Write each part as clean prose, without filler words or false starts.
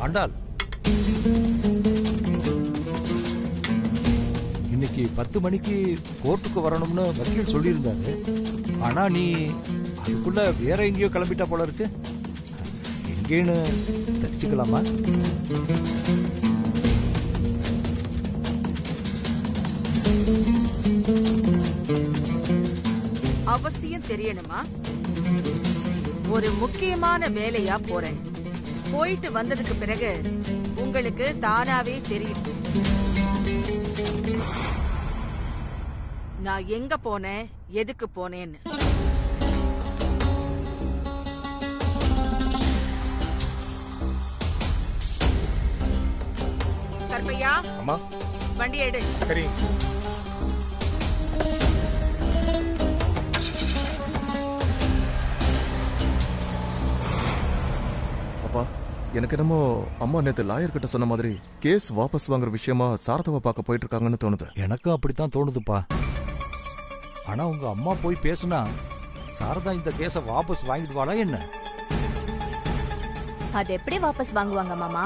ஆண்டாள், இன்னைக்கு 10 மணிக்கு கோர்ட்டுக்கு வரணும்னு வக்கீல் சொல்லியிருந்தாரு. ஆனா நீ அதுக்குள்ள வேற எங்கேயோ கிளம்பிட்டா போல இருக்கு. எங்கேன்னு தெரிஞ்சுக்கலாமா? அவசியம் தெரியணுமா? ஒரு முக்கியமான வேலையா போறேன். போயிட்டு வந்ததுக்கு பிறகு உங்களுக்கு தானாவே தெரியும் நான் எங்க போனேன், எதுக்கு போனேன்னு. கற்பையா, அம்மா வண்டி எடு. சரி. அப்பா, எனக்கு என்னமோ அம்மா நேத்து லாயர் கிட்ட சொன்ன மாதிரி கேஸ் வாபஸ் வாங்குற விஷயமா சாரதாவை பார்க்க போயிட்டு இருக்காங்கன்னு தோணுது. எனக்கும் அப்படித்தான் தோணுதுப்பா. ஆனா உங்க அம்மா போய் பேசுனா சாரதா இந்த கேஸ வாபஸ் வாங்கிடுவாளா என்ன? அது எப்படி வாபஸ் வாங்குவாங்க மாமா?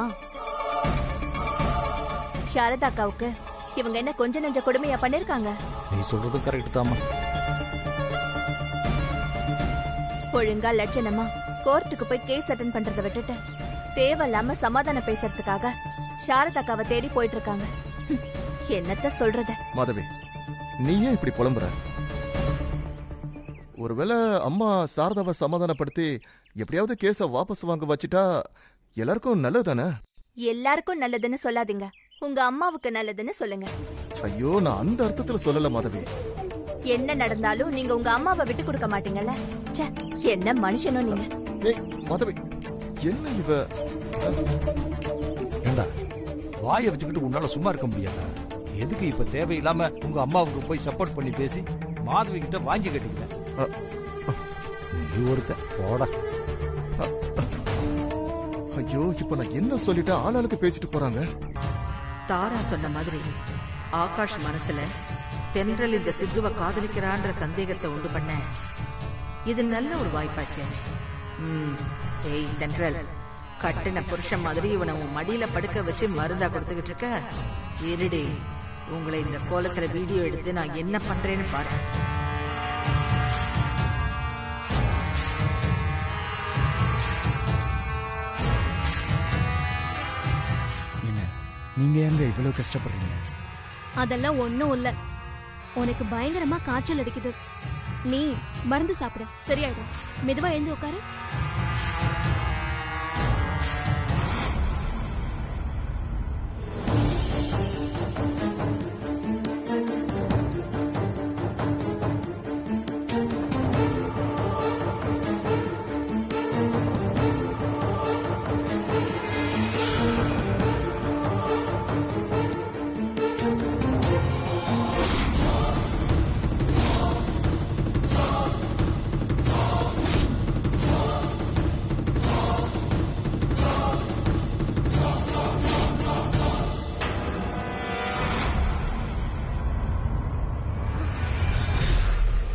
சாரதா அக்காவுக்கு இவங்க என்ன கொஞ்ச நெஞ்ச கொடுமையா பண்ணிருக்காங்க? நீ சொல்றது கரெக்ட் தாமா. ஒழுங்கா லட்சணமா கோர்ட்டுக்கு போய் கேஸ் அட்டெண்ட் பண்றதை விட்டுட்டு தேவையில்லாம சமாதானம் பேசுறதுக்காக சாரதா அக்காவை தேடி போயிட்டு இருக்காங்க. என்னத்த சொல்றது? மாதவி, நீ ஏன் இப்படி புலம்புற? ஒருவேளை அம்மா சாரதாவை சமாதானப்படுத்தி எப்படியாவது கேஸ வாபஸ் வாங்க வச்சுட்டா எல்லாருக்கும் நல்லதுதானே? எல்லாருக்கும் நல்லதுன்னு சொல்லாதீங்க, உங்க அம்மாவுக்கு நல்லதுன்னு சொல்லுங்க. ஐயோ, நான் அந்த அர்த்தத்துல சொல்லல மாதவி. என்ன நடந்தாலும் நீங்க உங்க அம்மாவை விட்டு கொடுக்க மாட்டீங்கல்ல? என்ன மனுஷனும் நீங்க. ஏய் மாதவி, என்ன இவ? ஏண்டா வாயை வச்சுக்கிட்டு உன்னால சும்மா இருக்க முடியாதா? எதுக்கு இப்ப தேவையில்லாம உங்க அம்மாவுக்கு போய் சப்போர்ட் பண்ணி பேசி மாதவி கிட்ட வாங்கி கட்டிக்கிட்ட? நீ ஒருத்த போட. ஐயோ, இப்ப நான் என்ன சொல்லிட்டேன்? ஆளாளுக்கு பேசிட்டு போறாங்க. தாரா சொன்ன மாதிரி ஆகாஷ் மனசுல தென்றல் இந்த சித்துவ காதலிக்கிறான்ற சந்தேகத்தை உண்டு பண்ண இது நல்ல ஒரு வாய்ப்பாச்சு. ஏய் தென்றல், கட்டின புருஷன் மாதிரி இவனை உன் மடியில படுக்க வச்சு மருந்தா கொடுத்துக்கிட்டு இருக்க. இருடி, உங்களை இந்த கோலத்துல வீடியோ எடுத்து நான் என்ன பண்றேன்னு பாரு. நீங்க எங்க இவ்வளவு கஷ்டப்படுறீங்க? அதெல்லாம் ஒண்ணும் இல்ல. உனக்கு பயங்கரமா காய்ச்சல் அடிக்குது. நீ மருந்து சாப்பிடு, சரியாயிடும். மெதுவா எழுந்து உட்காரு.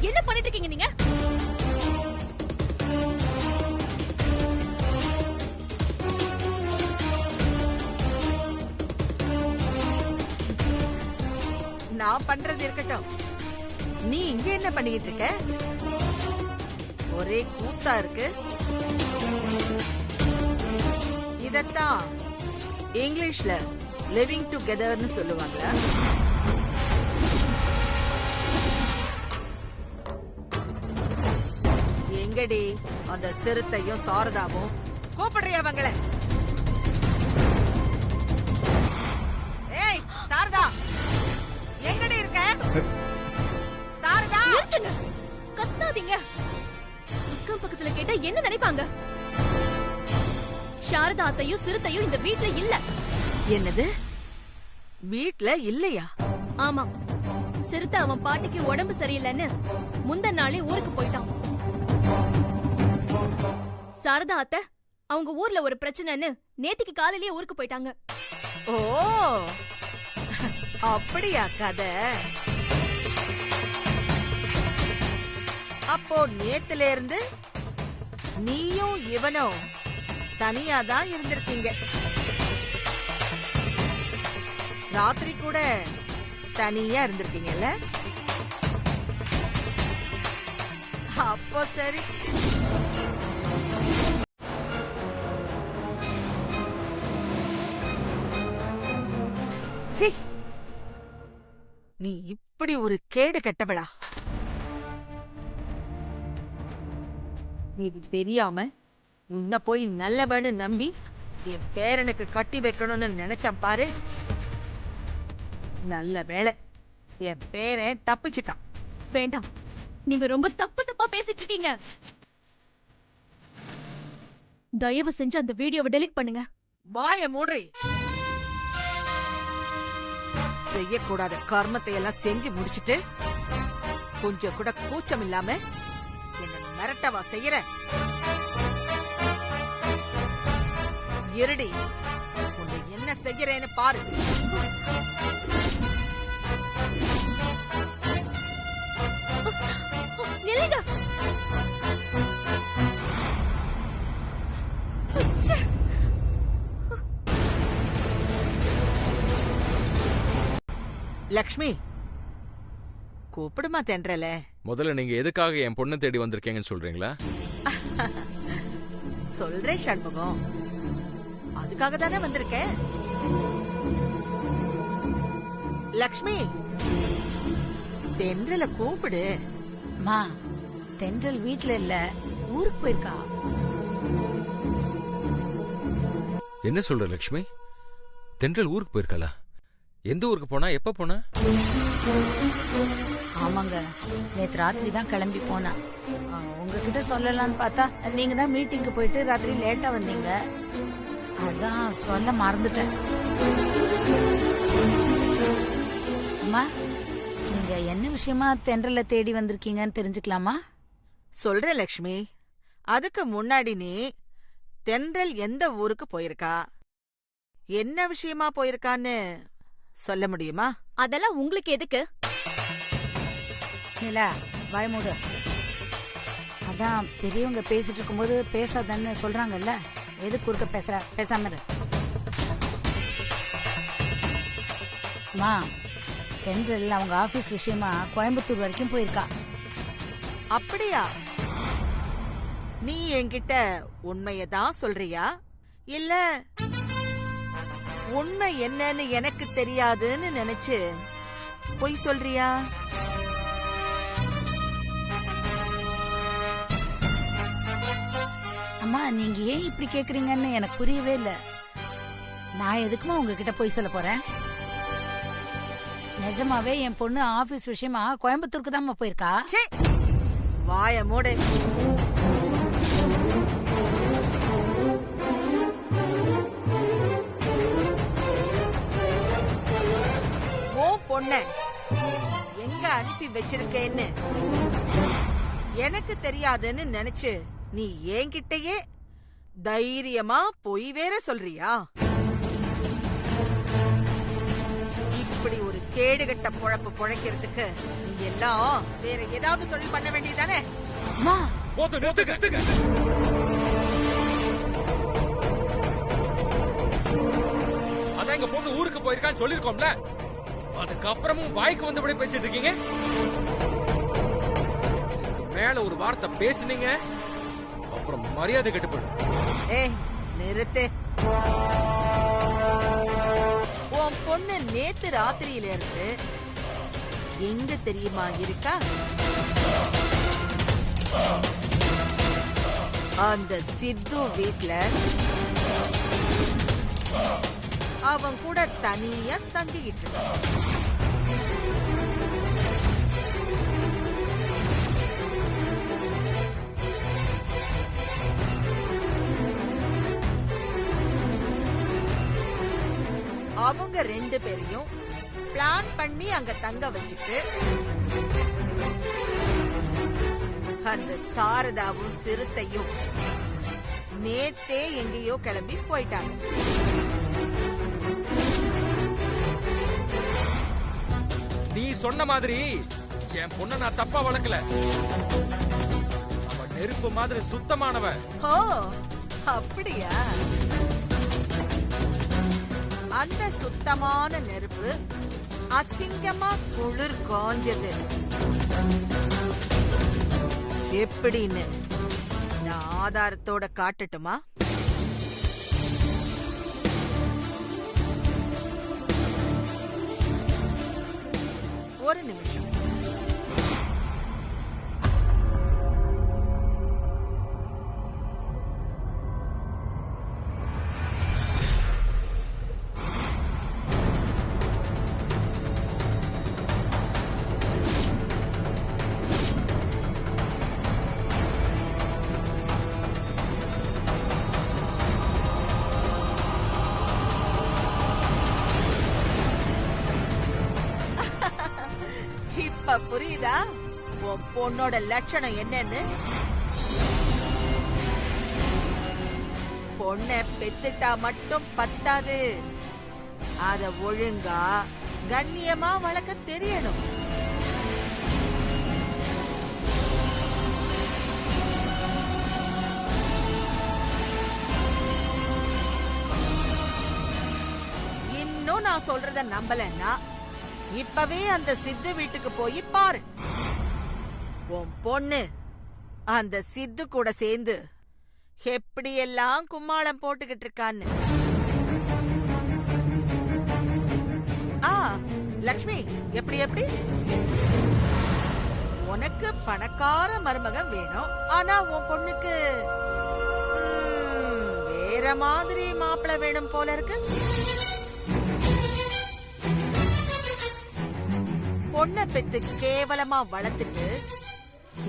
என்ன பண்ணிட்டு இருக்கீங்க நீங்க? நான் பண்றது இருக்கட்டும், நீ இங்க என்ன பண்ணிட்டு இருக்க? ஒரே கூத்தா இருக்கு. இதத்தான் இங்கிலீஷ்ல லிவிங் டுகெதர்னு சொல்லுவாங்க. எங்கடி அந்த சிறுத்தையும் சாரதாவும்? கூப்பிடுறியா அவங்கள? ஏய் சாரதா, எங்கடி இருக்க? சாரதா, கத்தாதீங்க. அக்கம் பக்கத்துல கேட்டா என்ன நினைப்பாங்க? சாரதா அத்தையும் சிறுத்தையும் இந்த வீட்ல இல்ல. என்னது? வீட்ல இல்லையா? ஆமா, சிறுத்தை அவன் பாட்டிக்கு உடம்பு சரியில்லைன்னு முந்தன நாளே ஊருக்கு போயிட்டான். சாரதா அத்தை அவங்க ஊர்ல ஒரு பிரச்சனைன்னு நேத்திக்கு காலையிலேயே ஊருக்கு போயிட்டாங்க. ஓ, அப்படியா கதை? அப்போ நேத்துல இருந்து நீயும் இவனும் தனியாதான் இருந்திருக்கீங்க. ராத்திரி கூட தனியா இருந்திருக்கீங்கல்ல? அப்போ சரி. சீ, நீ இப்படி ஒரு கேடு கெட்டவளா? இது தெரியாம உன்னை போய் நல்லவன்னு நம்பி என் பேரனுக்கு கட்டி வைக்கணும்னு நினைச்சேன் பாரு. நல்ல வேளை என் பேரன் தப்பிச்சிட்டான். வேண்டாம், நீங்க ரொம்ப தப்பு தப்பா பேசிட்டு இருக்கீங்க. தயவு செஞ்சு அந்த வீடியோவை டெலீட் பண்ணுங்க. வாய மூடி. செய்யக்கூடாத கர்மத்தை எல்லாம் செஞ்சு முடிச்சிட்டு கொஞ்சம் கூட கூச்சம் இல்லாம என்ன மிரட்டவா செய்யற? இருடி, உன்னை என்ன செய்யறேன்னு பாரு. நில்லுங்க. லக்ஷ்மி, கூப்பிடுமா தென்றல? முதல்ல நீங்க எதுக்காக என் பொண்ணை தேடி வந்திருக்கீங்கன்னு சொல்றீங்களா? சொல்றேன் சண்முகம், அதுக்காக தானே வந்திருக்கேன். லக்ஷ்மி, தென்றல கூப்பிடு. மா, தென்றல் வீட்ல இல்ல, ஊருக்கு போயிருக்கா. என்ன சொல்ற லட்சுமி? தென்றல் ஊருக்கு போயிருக்காளா? எந்த ஊருக்கு போனா? எப்ப போனா? ஆமாங்க, நேத்து ராத்திரி தான் கிளம்பி போனா. உங்ககிட்ட சொல்லலாம்னு பார்த்தா நீங்க தான் மீட்டிங்க்கு போயிட்டு ராத்திரி லேட்டா வந்தீங்க. அதான் சொல்ல மறந்துட்டேன். அம்மா, நீங்க என்ன விஷயமா தென்றல தேடி வந்திருக்கீங்கன்னு தெரிஞ்சுக்கலாமா? சொல்றேன் லக்ஷ்மி. அதுக்கு முன்னாடி நீ தென்றல் எந்த ஊருக்கு போயிருக்கா, என்ன விஷயமா போயிருக்கான்னு சொல்ல முடியுமா? அதெல்லாம் உங்களுக்கு எதுக்கு? இல்ல, வாய் மூடு. அதான் பெரியவங்க பேசிட்டு இருக்கும்போது பேசாதன்னு சொல்றாங்கல்ல, எது குறுக்க பேசுற? பேசாம இரு. அம்மா, தென்றல் அவங்க ஆபீஸ் விஷயமா கோயம்புத்தூர் வரைக்கும் போயிருக்கா. அப்படியா? நீ என்கிட்ட உண்மையதான் சொல்றியா, இல்ல உண்மை என்னன்னு எனக்கு தெரியாதுன்னு நினைச்சு பொய் சொல்றியா? அம்மா, நீங்க ஏன் இப்படி கேக்குறீங்கன்னு எனக்கு புரியவே இல்ல. நான் எதுக்குமா உங்ககிட்ட பொய் சொல்ல போறேன்? நிஜமாவே என் பொண்ணு ஆபீஸ் விஷயமா கோயம்புத்தூருக்கு தான் போயிருக்கா. வாய மூடு. பொண்ண எங்க அனுப்பி வச்சிருக்கேன்னு எனக்கு தெரியாதுன்னு நினைச்சு நீ என்கிட்டயே தைரியமா பொய் வேற சொல்றியா? இப்படி ஒரு கேடுகட்ட பொழப்பு பொழைக்கிறதுக்கு நீ எல்லாம் வேற ஏதாவது தொழில் பண்ண வேண்டியதானே? அதான் எங்க பொண்ணு ஊருக்கு போயிருக்கான்னு சொல்லிருக்கோம்ல, அதுக்கப்புறமும் வாய்க்கு வந்தபடி பேசிட்டு இருக்கீங்க. மேல ஒரு வார்த்தை பேசுனீங்க, அப்புறம் மரியாதை கட்டுப்படும். ஏய், நிறுத்து. உன் பொண்ணு நேத்து ராத்திரியில இருந்து எங்க தெரியுமா இருக்கா? அந்த சித்து வீட்ல அவன் கூட தனியா தங்கிக்கிட்டு இருக்கான். அவங்க ரெண்டு பேரையும் பிளான் பண்ணி அங்க தங்க வச்சுட்டு அந்த சாரதாவும் சிறுத்தையும் நேத்தே எங்கேயோ கிளம்பி போயிட்டாங்க. நீ சொன்ன மாதிரி என் பொண்ண நான் தப்பா வளர்க்கல. அவ நெருப்பு மாதிரி சுத்தமானவ. ஓ, அப்படியா? அந்த சுத்தமான நெருப்பு அசிங்கமா குளிர் காஞ்சது. எப்படின்னு நான் ஆதாரத்தோட காட்டட்டுமா? ஒரு நிமிஷம். இப்ப புரியுதா உன் பொண்ணோட லட்சணம் என்னன்னு? பொண்ணை பெத்துட்டா மட்டும் பத்தாது, அத ஒழுங்கா கண்ணியமா வளர்க்க தெரியணும். இன்னும் நான் சொல்றத நம்பலன்னா இப்பவே அந்த சித்து வீட்டுக்கு போய் பாரு. உன் பொண்ணு அந்த சித்து கூட சேர்ந்து எப்படியெல்லாம் கும்மாளம் போட்டுக்கிட்டு இருக்கான்னு. லக்ஷ்மி, எப்படி எப்படி உனக்கு பணக்கார மருமகன் வேணும், ஆனா உன் பொண்ணுக்கு வேற மாதிரி மாப்பிள்ளை வேணும் போல இருக்கு. பொண்ணை பெத்து கேவலமா வளர்த்துட்டு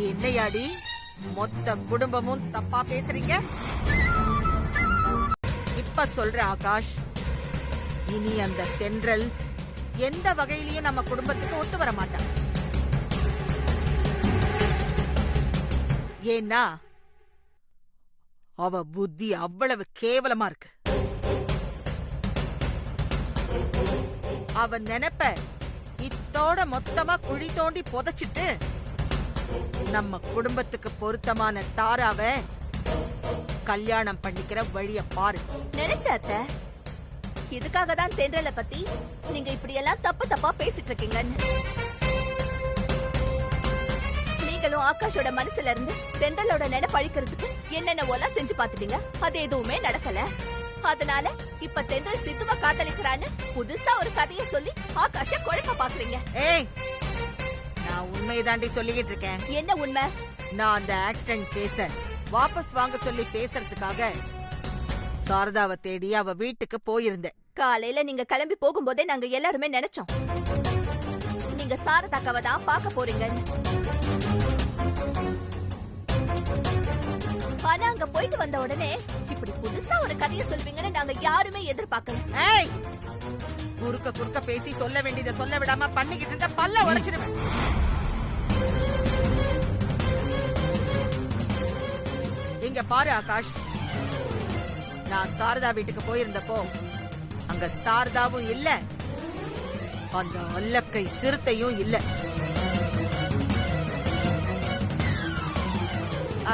என்னையாடி மொத்த குடும்பமும் தப்பா பேசுறீங்க? இப்ப சொல்ற ஆகாஷ், இனி அந்த தென்றல் எந்த வகையிலயும் நம்ம குடும்பத்துக்கு ஒத்து வர மாட்டான். ஏன்னா அவ புத்தி அவ்வளவு கேவலமா இருக்கு. அவ நினைப்ப இத்தோட மொத்தமா குழி தோண்டி புதைச்சிட்டு நம்ம குடும்பத்துக்கு பொருத்தமான தாராவ கல்யாணம் பண்ணிக்கிற வழிய பாரு. நினைச்சாத்த இதுக்காக தான் தென்றலை பத்தி நீங்க இப்படி எல்லாம் தப்பு தப்பா பேசிட்டு இருக்கீங்கன்னு. நீங்களும் ஆகாஷோட மனசுல இருந்து தென்றலோட நினைப்பு அழிக்கிறதுக்கு என்னென்ன ஒல்லாம் செஞ்சு பாத்துட்டீங்க, அது எதுவுமே நடக்கல. அதனால இப்ப தென்றல் சித்துவ காதலிக்கிறான்னு புதுசா ஒரு கதையை சொல்லி ஆகாஷ குழப்ப பாக்குறீங்க. ஏய், நான் உண்மைதாண்டி சொல்லிக்கிட்டு இருக்கேன். என்ன உண்மை? நான் அந்த ஆக்சிடென்ட் கேஸ வாபஸ் வாங்க சொல்லி பேசுறதுக்காக சாரதாவை தேடி அவ வீட்டுக்கு போயிருந்தேன். காலையில நீங்க கிளம்பி போகும்போதே நாங்க எல்லாருமே நினைச்சோம் நீங்க சாரதாக்காவை தான் பார்க்க போறீங்கன்னு. ஆனா அங்க போயிட்டு வந்த உடனே இப்படி புதுசா ஒரு கதையை சொல்வீங்கன்னு நாங்க யாருமே எதிர்பார்க்கல. ஏய், குறுக்க குறுக்க பேசி சொல்ல வேண்டியதை சொல்ல விடாம பண்ணிக்கிட்டு இருந்த பல்ல உடைச்சிடுவேன். இங்க பாரு ஆகாஷ், நான் சாரதா வீட்டுக்கு போயிருந்தப்போ அங்க சாரதாவும் இல்ல, அந்த அல்லக்கை சிறுத்தையும் இல்ல.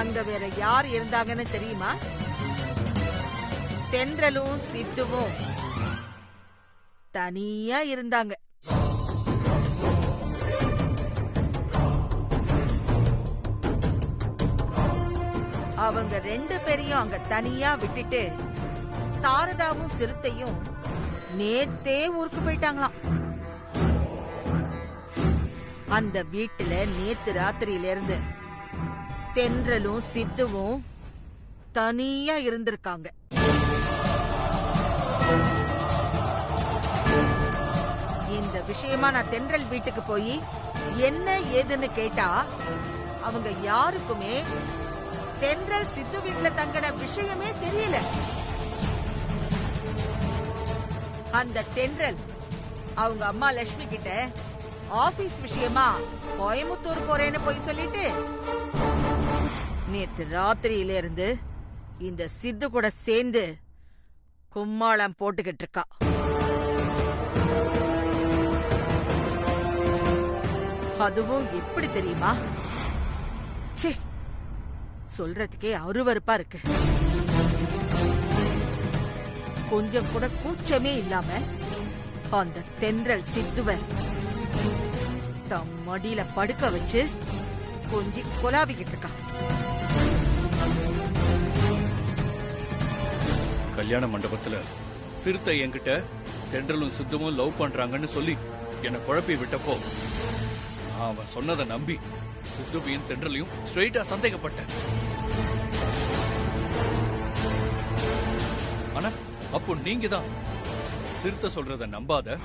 அங்க வேற யார் இருந்தாங்கன்னு தெரியுமா? தென்றலும் சித்துவும் தனியா இருந்தாங்க. அவங்க ரெண்டு பேரையும் அங்க தனியா விட்டுட்டு சாரதாவும் சிறுத்தையும் நேத்தே ஊருக்கு போயிட்டாங்களாம். அந்த வீட்டுல நேத்து ராத்திரியில இருந்து தென்றலும் சித்துவும் தனியா இருந்திருக்காங்க. இந்த விஷயமா நான் தென்றல் வீட்டுக்கு போய் என்ன ஏதுன்னு கேட்டா அவங்க யாருக்குமே தென்றல் சித்து வீட்டுல தங்கின விஷயமே தெரியல. அந்த தென்றல் அவங்க அம்மா லட்சுமி கிட்ட ஆபீஸ் விஷயமா கோயம்புத்தூர் போறேன்னு போய் சொல்லிட்டு நேத்து ராத்திரியில இருந்து இந்த சித்து கூட சேர்ந்து கும்மாளம் போட்டுக்கிட்டு இருக்கா. அதுவும் எப்படி தெரியுமா? ச்சே, சொல்றதுக்கே அருவருப்பா இருக்கு. கொஞ்சம் கூட கூச்சமே இல்லாம அந்த தென்றல் சித்துவ தம் மடியில படுக்க வச்சு கொஞ்சி கொலாவிக்கிட்டு இருக்கா. கல்யாண மண்டபத்துல சிறுத்தை என்கிட்ட தென்றலும் சித்துவும் லவ் பண்றாங்கன்னு சொல்லி என்னை குழப்பி விட்டப்போ அவன் சொன்னதை நம்பி சித்துவையும் தென்றலையும் ஸ்ட்ரெயிட்டா சந்தேகப்பட்டேன். ஆனா அப்போ நீங்க தான் சிறுத்தை சொல்றத நம்பாத,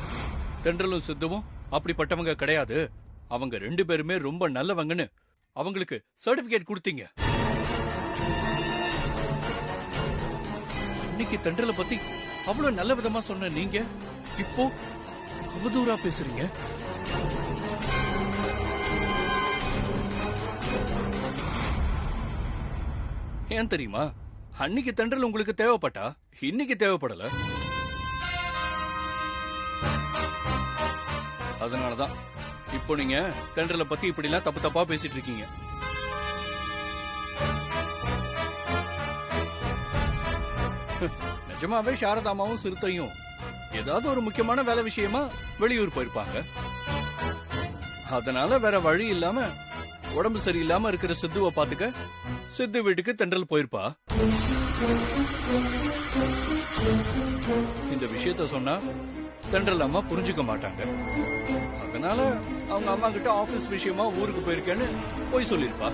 தென்றலும் சித்துவும் அப்படிப்பட்டவங்க கிடையாது, அவங்க 2 பேருமே ரொம்ப நல்லவங்கன்னு அவங்களுக்கு சர்டிபிகேட் கொடுத்தீங்க. அன்னைக்கு தென்றலை பத்தி அவ்வளவு நல்ல விதமா சொன்ன நீங்க இப்போ அவதூறா பேசுறீங்க. ஏன் தெரியுமா? அன்னைக்கு தென்றல் உங்களுக்கு தேவைப்பட்டா இன்னைக்கு தேவைப்படல. அதனாலதான் இப்போ நீங்க தென்றலை பத்தி இப்படி எல்லாம் தப்பு தப்பா பேசிட்டு இருக்கீங்க. நிஜமாவே சாரதாமாவும் சிறுத்தையும் ஏதாவது ஒரு முக்கியமான வேலை விஷயமா வெளியூர் போயிருப்பாங்க. அதனால வேற வழி இல்லாம உடம்பு சரியில்லாம இருக்கிற சித்துவை பாத்துக்க சித்து வீட்டுக்கு தென்றல் போயிருப்பா. இந்த விஷயத்த சொன்னா தென்றல் அம்மா புரிஞ்சுக்க மாட்டாங்க. அதனால அவங்க அம்மா கிட்ட ஆபீஸ் விஷயமா ஊருக்கு போயிருக்கேன்னு போய் சொல்லிருப்பா.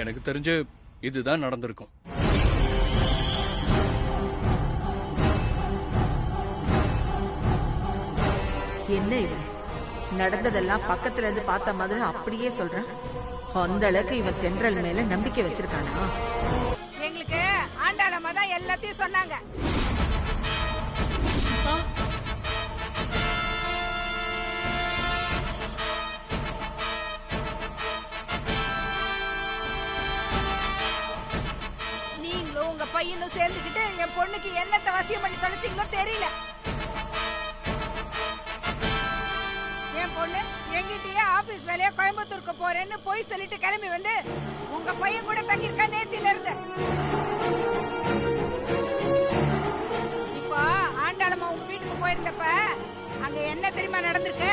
எனக்கு தெரிஞ்சு இதுதான் நடந்திருக்கும். என்ன இவன் நடந்ததெல்லாம் பக்கத்துல இருந்து பார்த்த மாதிரி அப்படியே சொல்றான். அந்த அளவுக்கு இவன் தென்றல் மேல நம்பிக்கை வச்சிருக்கானா? எங்களுக்கு ஆண்டாளம்மா தான் எல்லாத்தையும் சொன்னாங்க. நீங்களும் உங்க பையனும் சேர்ந்துக்கிட்டு என் பொண்ணுக்கு என்னத்தை வசியம் பண்ணி தொலைச்சிங்களோ தெரியல. என் பொண்ணு எங்கிட்டயே ஆபீஸ் வேலையா கோயம்புத்தூருக்கு போறேன்னு போய் சொல்லிட்டு கிளம்பி வந்து உங்க பையன் கூட தங்கியிருக்கா நேத்தில இருந்து. இப்போ ஆண்டாளம்மா உங்க வீட்டுக்கு போயிருந்தப்ப அங்க என்ன தெரியுமா நடந்திருக்கு?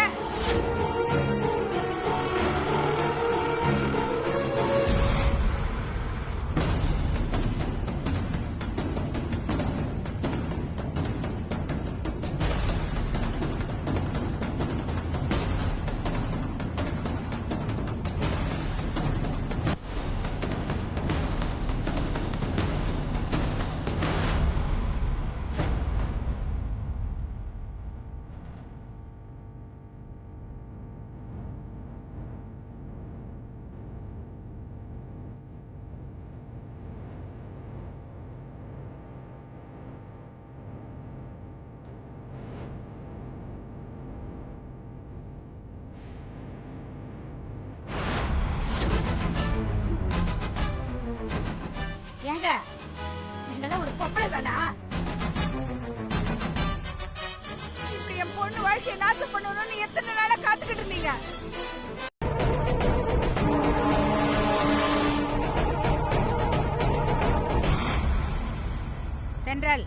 ஏங்க நீங்களாம் ஒரு பொம்பளை தானா? என் பொண்ணு வாழ்க்கையை நாசம் பண்ணணும்னு எத்தனை நாளா காத்துக்கிட்டு இருந்தீங்க? தென்றல்,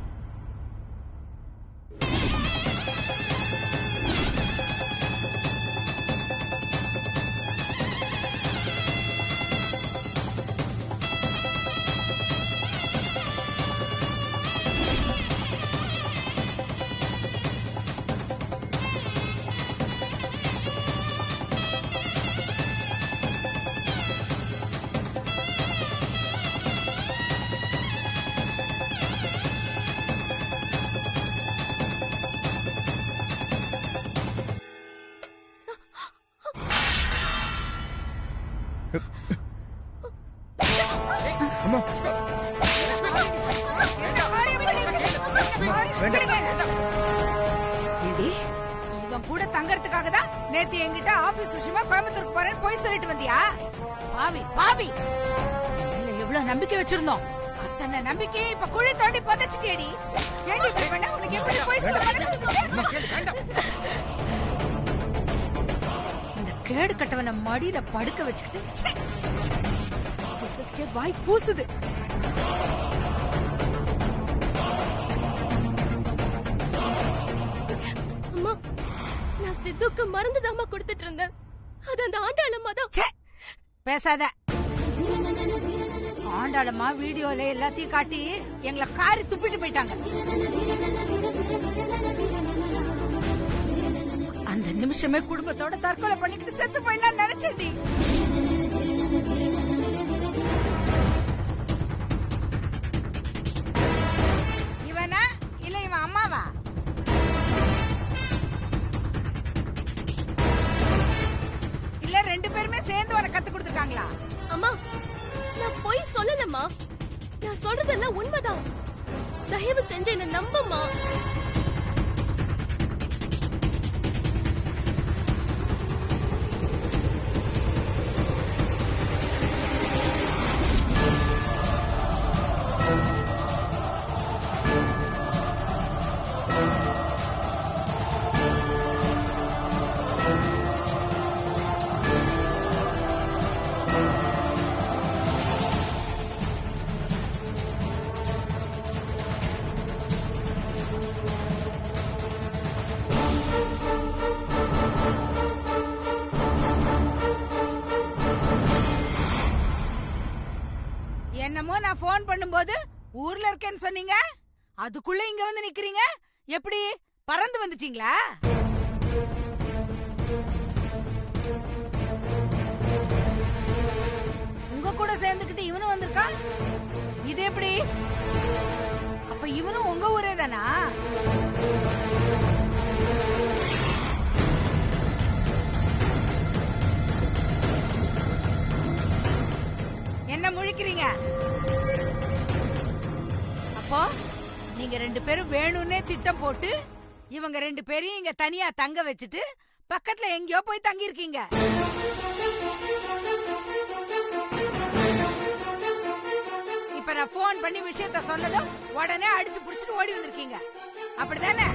அம்மா இவன் கூட தங்கறதுக்காக தான் நேத்து என்கிட்ட ஆபீஸ் விஷயமா கோயம்புத்தூருக்கு போறேன்னு போய் சொல்லிட்டு வந்தியா? பாவி பாவி, எவ்வளவு நம்பிக்கை வச்சிருந்தோம். அத்தனை நம்பிக்கையை இப்ப குழி தோண்டி புதைச்சிட்டேடி. ஏண்டி வேணா உனக்கு எப்படி போய் சொல்ல? இந்த கேடு கட்டவனை மடியில படுக்க வச்சுக்கிட்டு சொல்றதுக்கே வாய் கூசுது. அம்மா, நான் சித்துக்கு மருந்து தாமா கொடுத்துட்டு இருந்தேன். அது அந்த ஆண்டாளம்மா தான். பேசாத. ஆண்டாளம்மா வீடியோல எல்லாத்தையும் காட்டி எங்களை காரி துப்பிட்டு போயிட்டாங்க. அந்த நிமிஷமே குடும்பத்தோட தற்கொலை பண்ணிக்கிட்டு செத்து போயிடலாம் நினைச்சேன்டி. இவனா இல்ல இவன் அம்மாவா? இல்ல ரெண்டு பேருமே சேர்ந்து உனக்கு கத்து கொடுத்துருக்காங்களா? அம்மா, நான் போய் சொல்லலம்மா. நான் சொல்றதெல்லாம் உண்மைதான். தயவு செஞ்சு என்ன நம்பம்மா. என்னமோ நான் போன் பண்ணும்போது ஊர்ல இருக்கேன்னு சொன்னீங்க, அதுக்குள்ள இங்க வந்து நிக்கிறீங்க. எப்படி பறந்து வந்துட்டீங்களா? உங்க கூட சேர்ந்துக்கிட்டு இவனும் வந்திருக்கான். இது எப்படி? அப்ப இவனும் உங்க ஊரே தானா? என்ன முழிக்கிறீங்க? அப்போ நீங்க ரெண்டு பேரும் வேணும்னே திட்டம் போட்டு இவங்க ரெண்டு பேரையும் இங்க தனியா தங்க வச்சுட்டு பக்கத்துல எங்கேயோ போய் தங்கி இருக்கீங்க. இப்ப நான் போன் பண்ணி விஷயத்த சொன்னதும் உடனே அடிச்சு புடிச்சிட்டு ஓடி வந்திருக்கீங்க, அப்படிதானே?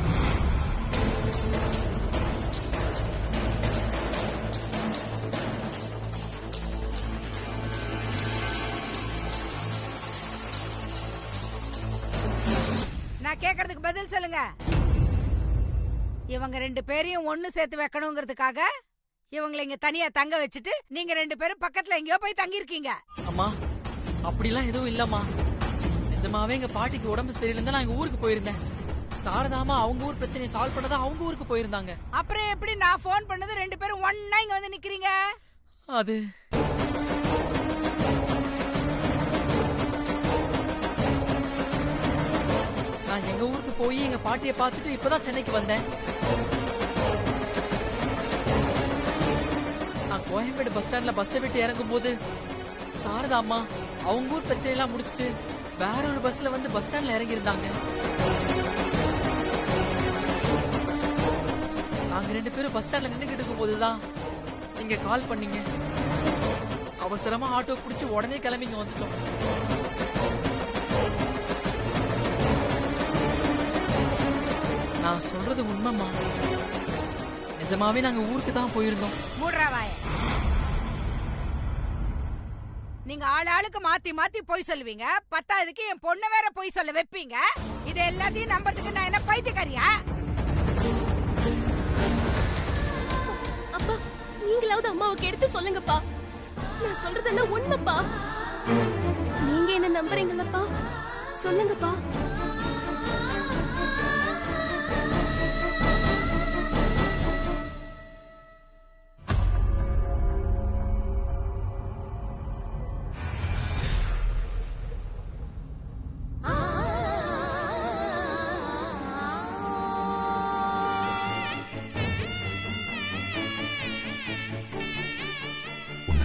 நான் கேக்குறதுக்கு பதில் சொல்லுங்க. இவங்க ரெண்டு பேரையும் ஒண்ணு சேர்த்து வைக்கணுங்கிறதுக்காக இவங்களை இங்க தனியா தங்க வச்சுட்டு நீங்க ரெண்டு பேரும் பக்கத்துல எங்கேயோ போய் தங்கி இருக்கீங்க. அம்மா, அப்படிலாம் எதுவும் இல்லம்மா. நிஜமாவே எங்க பாட்டிக்கு உடம்பு சரியில்லை, நான் எங்க ஊருக்கு போயிருந்தேன். சாரதாமா அவங்க ஊர் பிரச்சனையை சால்வ் பண்ணதா அவங்க ஊருக்கு போயிருந்தாங்க. அப்புறம் எப்படி நான் போன் பண்ணது ரெண்டு பேரும் ஒண்ணா இங்க வந்து நிக்கிறீங்க? அது நான் எங்க ஊருக்கு போய் எங்க பாட்டியை பார்த்துட்டு இப்பதான் சென்னைக்கு வந்தேன். நான் கோயம்பேடு பஸ் ஸ்டாண்ட்ல பஸ்ஸை விட்டு இறங்கும் போது சாரதா அம்மா அவங்க ஊர் பிரச்சனை எல்லாம் முடிச்சுட்டு வேற ஒரு பஸ்ல வந்து பஸ் ஸ்டாண்ட்ல இறங்கி இருந்தாங்க. நாங்க ரெண்டு பேரும் பஸ் ஸ்டாண்ட்ல நின்னுகிட்டு இருக்கும் போதுதான் நீங்க கால் பண்ணீங்க. அவசரமா ஆட்டோ பிடிச்சு உடனே கிளம்பிங்க வந்துட்டோம். நான் சொல்றது உண்மைமா. நிஜமாவே நாங்க ஊருக்கு தான் போயிருந்தோம். நீங்க ஆளாளுக்கு மாத்தி மாத்தி போய் சொல்லுவீங்க. பத்தாவதுக்கு என் பொண்ண வேற போய் சொல்ல வைப்பீங்க. இது எல்லாத்தையும் நம்பறதுக்கு நான் என்ன பைத்தியக்காரியா? அப்பா, நீங்களாவது அம்மாவுக்கு எடுத்து சொல்லுங்கப்பா. நான் சொல்றதெல்லாம் உண்மைப்பா. நீங்க என்ன நம்புறீங்களப்பா? சொல்லுங்கப்பா.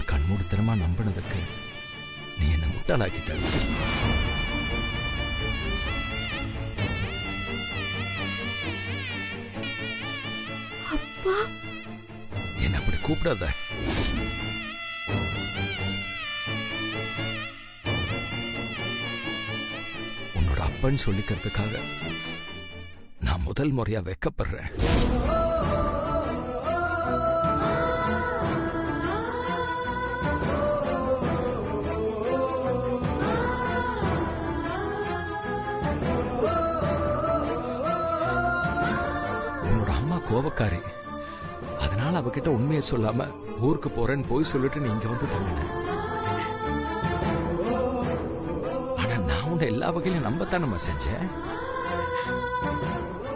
கண்மூடித்தனமா நம்பினதுக்கு நீ என்ன முட்டாளாக்கிட்ட. அப்பா, என்ன அப்படி கூப்பிடாத. உன்னோட அப்பன்னு சொல்லிக்கிறதுக்காக நான் முதல் முறையா வெக்கப்படுறேன். கோபக்காரி. அதனால அவகிட்ட உண்மையை சொல்லாம ஊருக்கு போறேன்னு போய் சொல்லிட்டு நீ இங்க வந்து தங்கின. ஆனா நான் உன்னை எல்லா வகையிலும் நம்பத்தானம்மா செஞ்சேன்.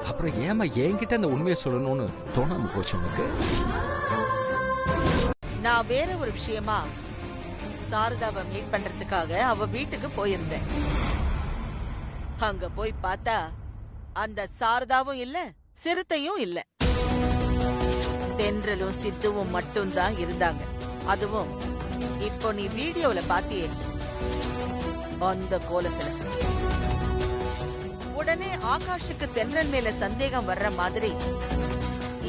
அப்புறம் ஏமா என்கிட்ட அந்த உண்மையை சொல்லணும்னு தோணாம போச்சு உனக்கு? நான் வேற ஒரு விஷயமா சாரதாவை மீட் பண்றதுக்காக அவ வீட்டுக்கு போயிருந்தேன். அங்க போய் பார்த்தா அந்த சாரதாவும் இல்ல, சிறுத்தையும் இல்ல. தென்றலும் சித்துவும் மட்டும்தான் இருந்தாங்க. அதுவும் இப்போ நீ வீடியோல பாத்தியே அந்த கோலத்துல. உடனே ஆகாஷுக்கு தென்றல் மேல சந்தேகம் வர்ற மாதிரி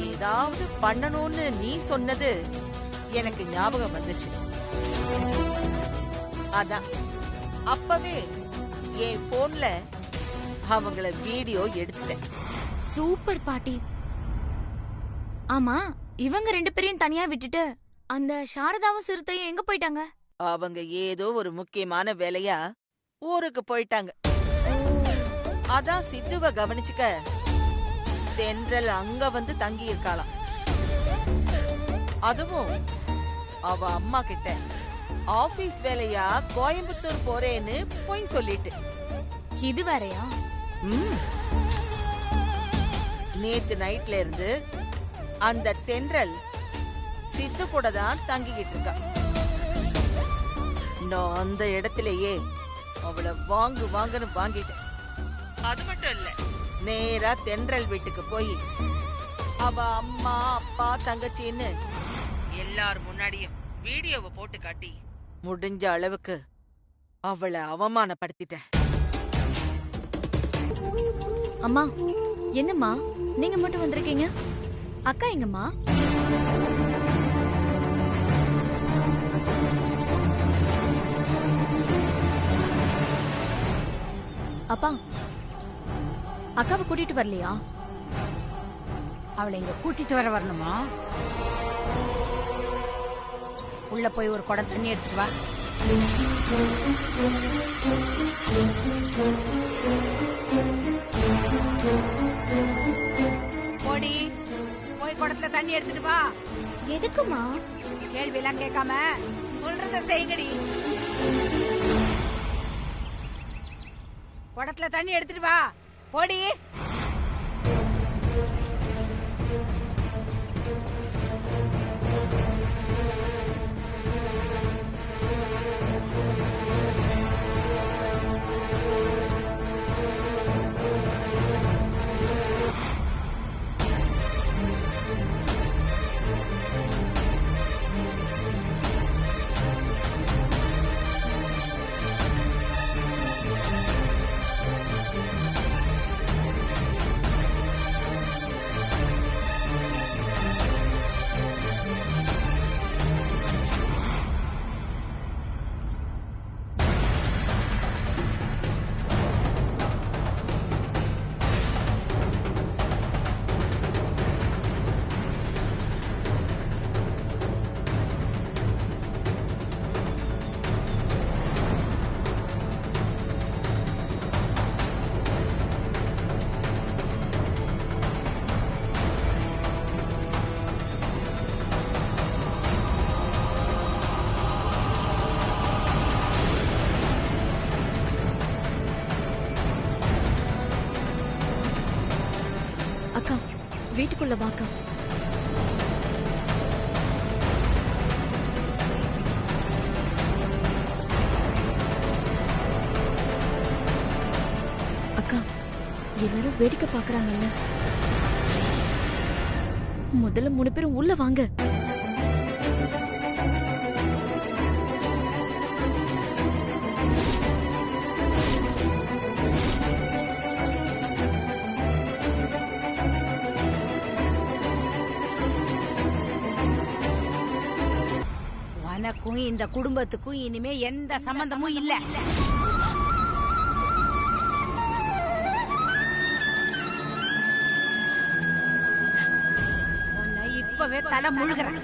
ஏதாவது பண்ணணும்னு நீ சொன்னது எனக்கு ஞாபகம் வந்துச்சு. அதான் அப்பவே என் போன்ல அவங்கள வீடியோ எடுத்துட்டேன். சூப்பர் பாட்டி. ஆமா, இவங்க 2 பேரையும் தனியா விட்டுட்டு அந்த சாரதாவும் சிறுத்தையும் எங்க போயிட்டாங்க? அவங்க ஏதோ ஒரு முக்கியமான வேலையா ஊருக்கு போயிட்டாங்க. அதான் சித்துவ கவனிச்சுக்க தென்றல் அங்க வந்து தங்கி இருக்காளாம். அதுவும் அவ அம்மா கிட்ட ஆபீஸ் வேலையா கோயம்புத்தூர் போறேன்னு போய் சொல்லிட்டு. இது வேறயா? நேத்து நைட்ல இருந்து அந்த தென்றல் சித்து கூட தான் தங்கிக்கிட்டு இருக்கா. நான் அந்த இடத்திலேயே அவளை வாங்குன்னு வாங்கிட்டேன். அது மட்டும் இல்ல, நேரா தென்றல் வீட்டுக்கு போய் அவ அம்மா அப்பா தங்கச்சின்னு எல்லார் முன்னாடியும் வீடியோவை போட்டு காட்டி முடிஞ்ச அளவுக்கு அவளை அவமானப்படுத்திட்டேன். அம்மா, என்னம்மா நீங்க மட்டும் வந்திருக்கீங்க? அக்கா எங்கம்மா? அப்பா, அக்காவை கூட்டிட்டு வரலையா? அவளை இங்க கூட்டிட்டு வரணுமா? உள்ள போய் ஒரு குடம் தண்ணி எடுத்துட்டு வா. போடி, போய் குடத்துல தண்ணி எடுத்துட்டு வா. எதுக்குமா? கேள்வி எல்லாம் கேட்காம சொல்றத செய்கடி. குடத்துல தண்ணி எடுத்துட்டு வா, போடி. அக்கா, வீட்டுக்குள்ள வாக்கா. அக்கா, எல்லாரும் வேடிக்கை பாக்குறாங்கல்ல, முதல்ல 3 பேரும் உள்ள வாங்க. உனக்கும் இந்த குடும்பத்துக்கும் இனிமே எந்த சம்பந்தமும் இல்ல. உன்னை இப்பவே தலை முழுகிறேன்.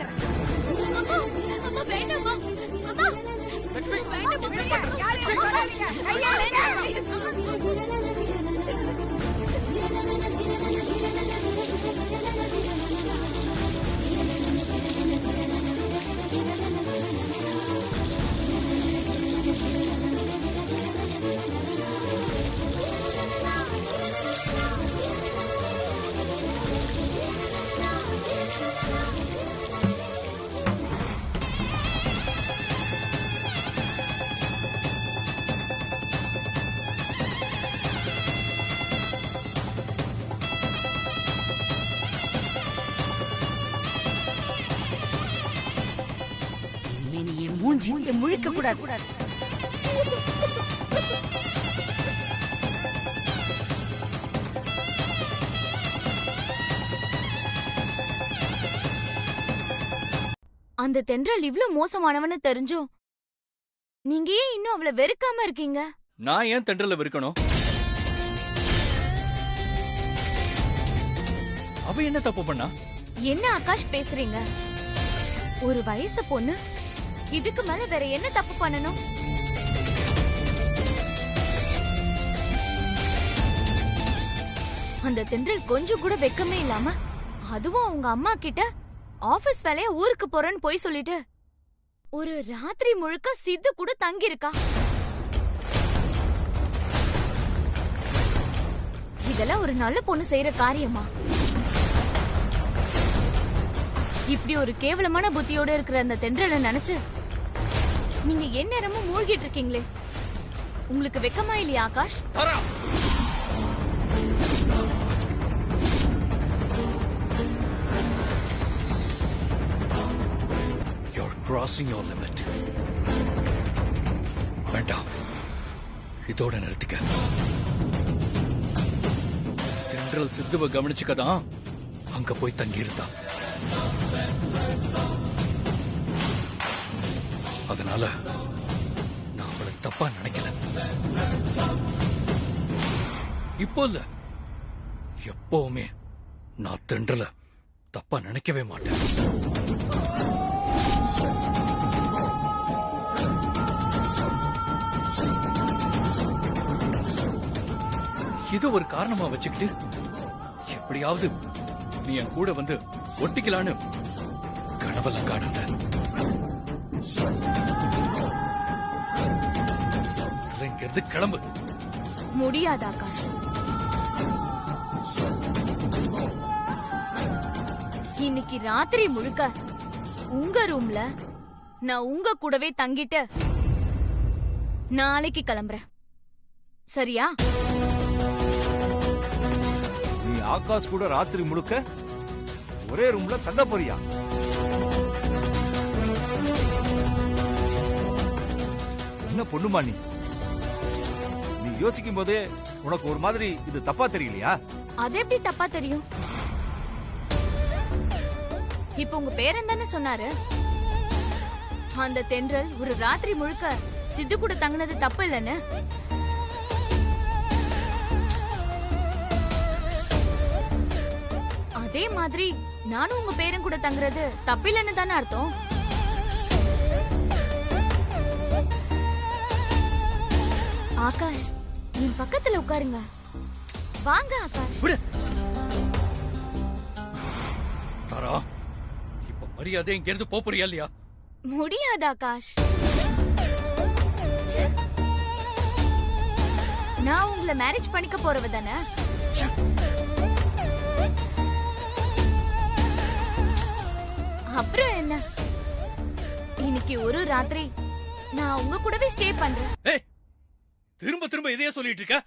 மூஞ்சி முழிக்க கூடாது. அந்த தென்றல் இவ்ளோ மோசமானவன்னு தெரிஞ்சும் நீங்க ஏன் இன்னும் அவளை வெறுக்காம இருக்கீங்க? நான் ஏன் தென்றல வெறுக்கணும்? அவ என்ன தப்பு பண்ணா? என்ன ஆகாஷ் பேசுறீங்க? ஒரு வயசு பொண்ணு இதுக்கு மேல வேற என்ன தப்பு பண்ணணும்? அந்த தென்றல் கொஞ்சம் கூட வெக்கமே இல்லாம, அதுவும் அவங்க அம்மா கிட்ட ஆபீஸ் வேலைய ஊருக்கு போறேன்னு போய் சொல்லிட்டு ஒரு ராத்திரி முழுக்க சித்து கூட தங்கி இருக்கா. இதெல்லாம் ஒரு நல்ல பொண்ணு செய்யற காரியமா? இப்படி ஒரு கேவலமான புத்தியோட இருக்கிற அந்த தென்றலை நினைச்சு நீங்க எந்நேரமும் மூழ்கிட்டு இருக்கீங்களே, உங்களுக்கு வெக்கமா இல்லையா ஆகாஷ்? Crossing your limit. வேண்டாம், இதோட நிறுத்திக்க. தென்றல் சித்துவ கவனிச்சுக்கதான் அங்க போய் தங்கி இருந்தா. அதனால நான் அவளை தப்பா நினைக்கல. இப்போ இல்ல, எப்பவுமே நான் தென்றல தப்பா நினைக்கவே மாட்டேன். இது ஒரு காரணமா வச்சுக்கிட்டு எப்படியாவது நீ என் கூட வந்து ஒட்டிக்கலான்னு கனவெல்லாம் காணாத. இங்கிருந்து கிளம்பு. முடியாது ஆகாஷ். இன்னைக்கு ராத்திரி முழுக்க உங்க ரூம்ல நான் உங்க கூடவே தங்கிட்டு நாளைக்கு கிளம்புறேன், சரியா? நீ ஆகாஷ் கூட ராத்திரி முழுக்க ஒரே ரூம்ல தங்க போறியா? என்ன பொண்ணுமா நீ? நீ யோசிக்கும் போதே உனக்கு ஒரு மாதிரி இது தப்பா தெரியலையா? அது எப்படி தப்பா தெரியும்? இப்ப உங்க பேரன் தானே சொன்னாரு அந்த தென்றல் ஒரு ராத்திரி முழுக்க சித்து கூட தங்கினது தப்பு இல்லன்னு. அதே மாதிரி நானும் உங்க பேரன் கூட தங்குறது தப்பு இல்லன்னு தானே அர்த்தம்? ஆகாஷ், என் பக்கத்துல உட்காருங்க. வாங்க ஆகாஷ். தாரா, இப்ப மரியாதை இங்க இருந்து போறியா இல்லையா? முடியாது ஆகாஷ். நான் உங்களை மேரேஜ் பண்ணிக்க போறவ தானே. அப்புறம் என்ன, இன்னைக்கு ஒரு ராத்திரி நான் உங்க கூடவே ஸ்டே பண்றேன். திரும்ப திரும்ப இதையே சொல்லிட்டு இருக்க.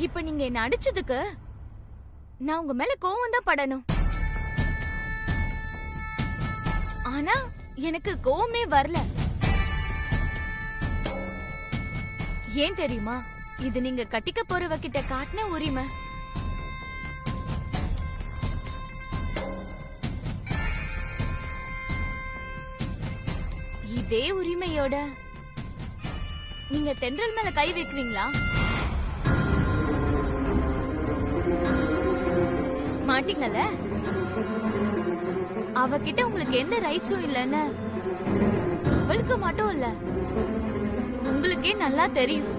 இப்ப நீங்க என்ன அடிச்சதுக்கு நான் உங்க மேல கோவம் தான் படணும். ஆனா எனக்கு கோவமே வரல. ஏன் தெரியுமா? இது நீங்க கட்டிக்க போறவ கிட்ட காட்டின உரிமை. இதே உரிமையோட நீங்க தென்றல் மேல கை வைக்கிறீங்களா? மாட்டீங்கல்ல? அவகிட்ட உங்களுக்கு எந்த ரைட்ஸும் இல்லன்னு அவளுக்கு மட்டும் இல்ல, உங்களுக்கே நல்லா தெரியும்.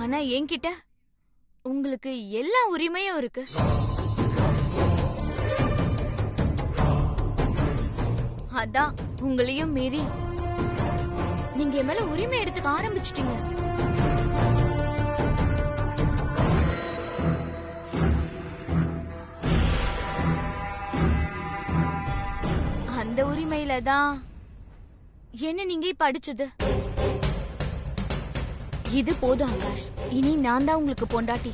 ஆனா என்கிட்ட உங்களுக்கு எல்லா உரிமையும் இருக்கு. அதான் உங்களையும் மீறி நீங்க என் மேல உரிமை எடுத்துக்க ஆரம்பிச்சிட்டீங்க. அந்த உரிமையில தான் என்ன நீங்க இப்ப அடிச்சது. இது போதும் ஆகாஷ், இனி நான் தான் உங்களுக்கு பொண்டாட்டி.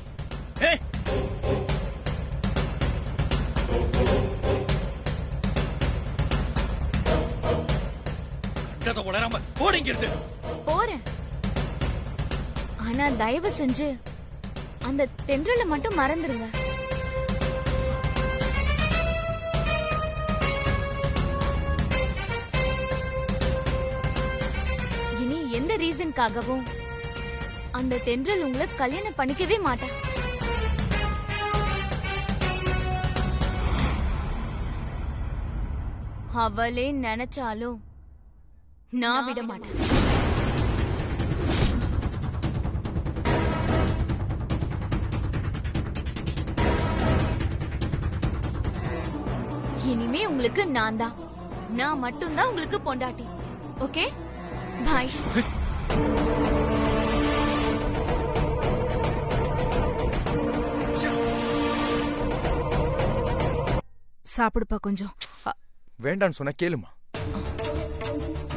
போறேன். ஆனா தயவு செஞ்சு அந்த தென்றலை மட்டும் மறந்துருங்க. இனி எந்த ரீசனுக்காகவும் அந்த தென்றல் உங்களை கல்யாணம் பண்ணிக்கவே மாட்டேன். அவளே நினைச்சாலும் நான் விட மாட்டேன். இனிமே உங்களுக்கு நான் தான், நான் மட்டும்தான் உங்களுக்கு பொண்டாட்டி. ஓகே, பாய். சாப்பிடுப்பா கொஞ்சம். வேண்டான்னு சொன்னா கேளுமா.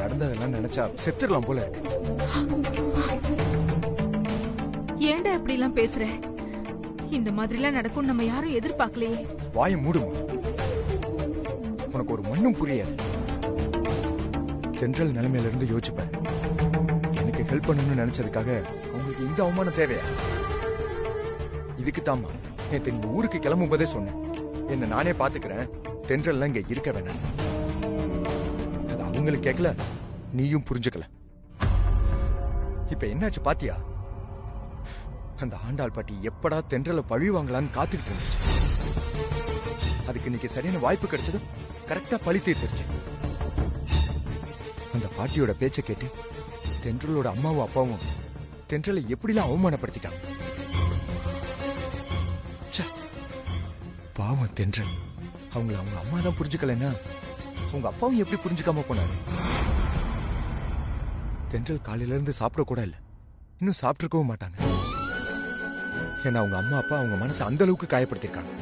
நடந்ததெல்லாம் நினைச்சா செத்துடலாம் போல இருக்கு. ஏன்டா இப்படி எல்லாம் பேசுற? இந்த மாதிரி எல்லாம் நடக்கும் நம்ம யாரும் எதிர்பார்க்கலையே. வாயை மூடுமா. உனக்கு ஒரு மண்ணும் புரியாது. தென்றல் நிலைமையில இருந்து யோசிச்சுப்பாரு. எனக்கு ஹெல்ப் பண்ணணும்னு நினைச்சதுக்காக அவங்களுக்கு இந்த அவமானம் தேவையா? இதுக்கு தாமா நேத்து நீ ஊருக்கு கிளம்பும் போதே சொன்னேன், என்ன நானே பாத்துக்கிறேன், தென்றல் இங்க இருக்க வேணாம். அது அவங்களுக்கு கேட்கல, நீயும் புரிஞ்சுக்கல. இப்ப என்னாச்சு பாத்தியா? அந்த ஆண்டாள் பாட்டி எப்படா தென்றலை பழி வாங்கலான்னு காத்துக்கிட்டு இருந்துச்சு. அதுக்கு இன்னைக்கு சரியான வாய்ப்பு கிடைச்சது, கரெக்டா பழி தீர்த்துருச்சு. அந்த பாட்டியோட பேச்ச கேட்டு தென்றலோட அம்மாவும் அப்பாவும் தென்றலை எப்படிலாம் அவமானப்படுத்திட்டாங்க. பாவம் தென்றல். அவங்க அம்மா தான் புரிஞ்சுக்கலன்னா அவங்க அப்பாவும் எப்படி புரிஞ்சுக்காம போனாரு? தென்றல் காலையில இருந்து சாப்பிட கூட இல்ல, இன்னும் சாப்பிட்டுருக்கவும் மாட்டாங்க. ஏன்னா அவங்க அம்மா அப்பா அவங்க மனசை அந்த அளவுக்கு காயப்படுத்திருக்காங்க.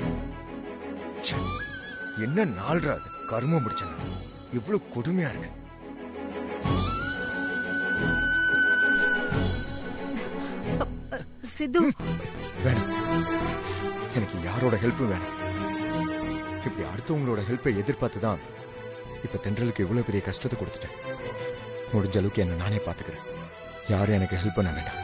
என்ன நாள்ரா அது, கர்மம் முடிச்சாங்க. இவ்வளவு கொடுமையா இருக்கு. சித்து வேணும், எனக்கு யாரோட ஹெல்ப்பும் வேணும். இப்படி அடுத்தவங்களோட ஹெல்ப்பை எதிர்பார்த்துதான் இப்ப தென்றலுக்கு இவ்வளவு பெரிய கஷ்டத்தை கொடுத்துட்டேன். முடிஞ்ச அளவுக்கு என்ன நானே பாத்துக்கிறேன். யாரும் எனக்கு ஹெல்ப் பண்ண வேண்டாம்.